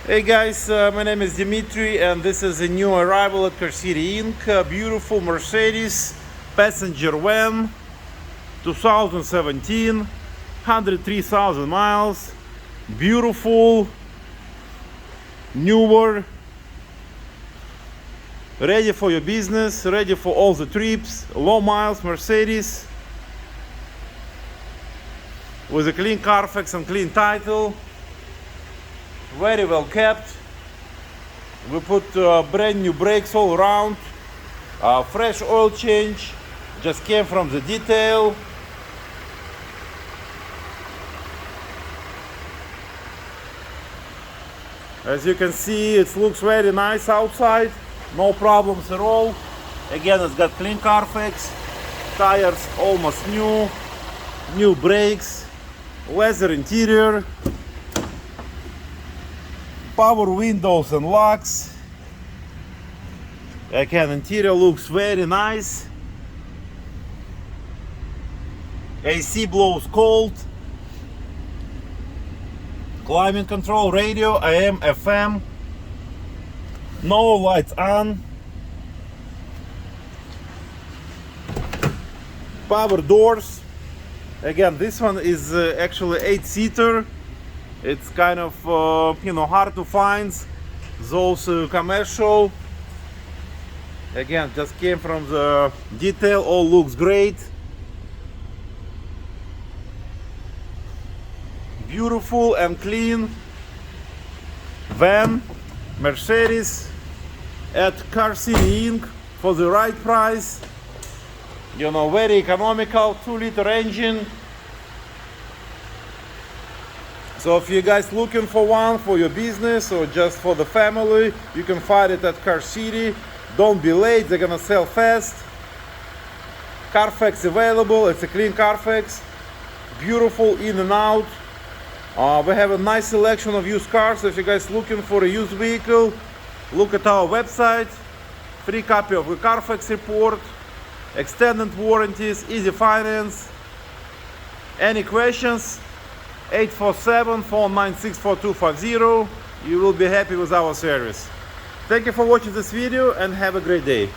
Hey guys, my name is Dimitri and this is a new arrival at Car City Inc. A beautiful Mercedes passenger van, 2017, 103,000 miles, beautiful, newer, ready for your business, ready for all the trips, low miles Mercedes with a clean Carfax and clean title. Very well kept. We put brand new brakes all around, fresh oil change, just came from the detail. As you can see, it looks very nice outside, no problems at all. Again, it's got clean Carfax, tires almost new brakes, leather interior, power windows and locks. Again, interior looks very nice. AC blows cold. Climate control radio, AM, FM. No lights on. Power doors. Again, this one is actually 8-seater. It's kind of hard to find those commercial. Again, just came from the detail, all looks great. Beautiful and clean van, Mercedes at Car City Inc. for the right price. Very economical, 2-liter engine. So if you guys looking for one for your business or just for the family, you can find it at Car City. Don't be late, they're gonna sell fast. Carfax available, it's a clean Carfax. Beautiful in and out. We have a nice selection of used cars, so if you guys looking for a used vehicle, look at our website. Free copy of the Carfax report, extended warranties, easy finance. Any questions? 847-496-4250. You will be happy with our service. Thank you for watching this video and have a great day.